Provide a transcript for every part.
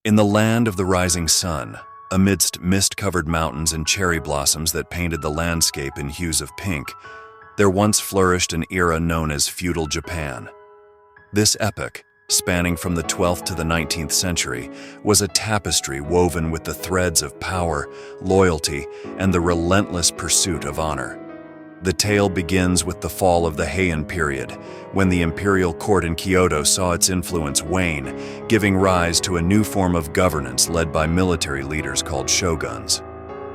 In the land of the rising sun, amidst mist-covered mountains and cherry blossoms that painted the landscape in hues of pink, there once flourished an era known as Feudal Japan. This epoch, spanning from the 12th to the 19th century, was a tapestry woven with the threads of power, loyalty, and the relentless pursuit of honor. The tale begins with the fall of the Heian period, when the imperial court in Kyoto saw its influence wane, giving rise to a new form of governance led by military leaders called shoguns.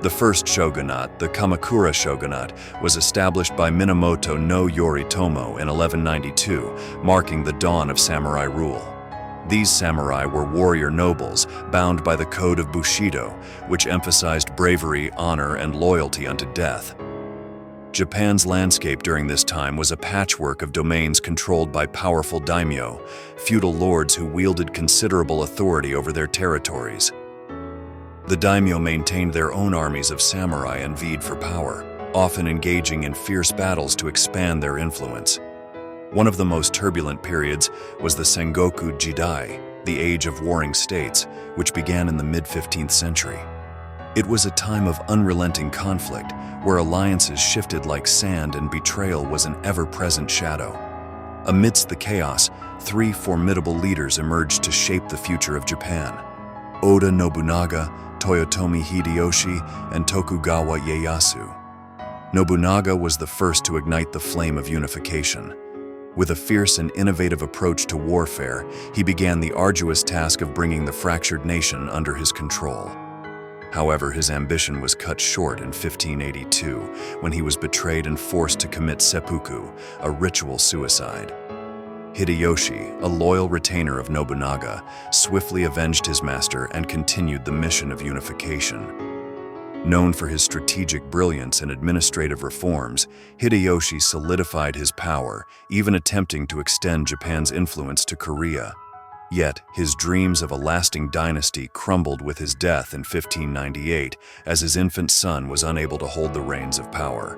The first shogunate, the Kamakura shogunate, was established by Minamoto no Yoritomo in 1192, marking the dawn of samurai rule. These samurai were warrior nobles bound by the code of Bushido, which emphasized bravery, honor, and loyalty unto death. Japan's landscape during this time was a patchwork of domains controlled by powerful daimyo, feudal lords who wielded considerable authority over their territories. The daimyo maintained their own armies of samurai and vied for power, often engaging in fierce battles to expand their influence. One of the most turbulent periods was the Sengoku Jidai, the Age of Warring States, which began in the mid-15th century. It was a time of unrelenting conflict, where alliances shifted like sand and betrayal was an ever-present shadow. Amidst the chaos, three formidable leaders emerged to shape the future of Japan: Oda Nobunaga, Toyotomi Hideyoshi, and Tokugawa Ieyasu. Nobunaga was the first to ignite the flame of unification. With a fierce and innovative approach to warfare, he began the arduous task of bringing the fractured nation under his control. However, his ambition was cut short in 1582, when he was betrayed and forced to commit seppuku, a ritual suicide. Hideyoshi, a loyal retainer of Nobunaga, swiftly avenged his master and continued the mission of unification. Known for his strategic brilliance and administrative reforms, Hideyoshi solidified his power, even attempting to extend Japan's influence to Korea. Yet, his dreams of a lasting dynasty crumbled with his death in 1598, as his infant son was unable to hold the reins of power.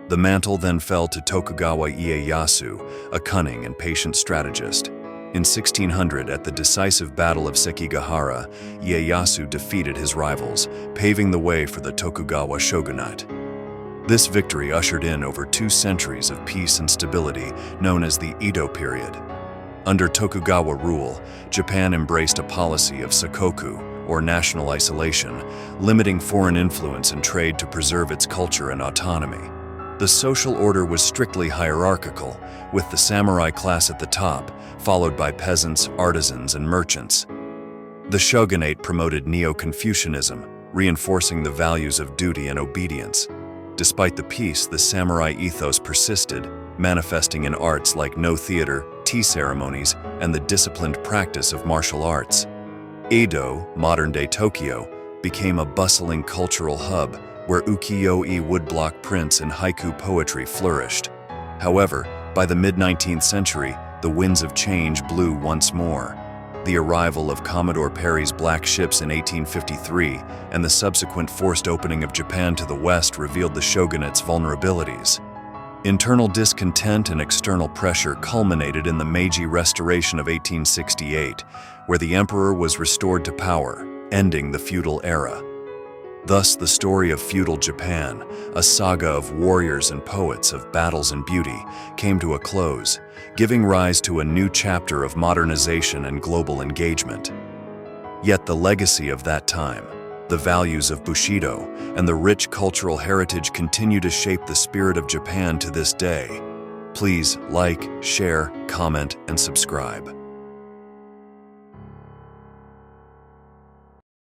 The mantle then fell to Tokugawa Ieyasu, a cunning and patient strategist. In 1600, at the decisive Battle of Sekigahara, Ieyasu defeated his rivals, paving the way for the Tokugawa shogunate. This victory ushered in over 2 centuries of peace and stability, known as the Edo period. Under Tokugawa rule, Japan embraced a policy of sakoku, or national isolation, limiting foreign influence and trade to preserve its culture and autonomy. The social order was strictly hierarchical, with the samurai class at the top, followed by peasants, artisans, and merchants. The shogunate promoted Neo-Confucianism, reinforcing the values of duty and obedience. Despite the peace, the samurai ethos persisted, manifesting in arts like no theater, tea ceremonies, and the disciplined practice of martial arts. Edo, modern-day Tokyo, became a bustling cultural hub where ukiyo-e woodblock prints and haiku poetry flourished. However, by the mid-19th century, the winds of change blew once more. The arrival of Commodore Perry's black ships in 1853 and the subsequent forced opening of Japan to the west revealed the shogunate's vulnerabilities. Internal discontent and external pressure culminated in the Meiji Restoration of 1868, where the emperor was restored to power, ending the feudal era. Thus, the story of feudal Japan, a saga of warriors and poets, of battles and beauty, came to a close, giving rise to a new chapter of modernization and global engagement. Yet the legacy of that time, the values of Bushido, and the rich cultural heritage continue to shape the spirit of Japan to this day. Please like, share, comment, and subscribe.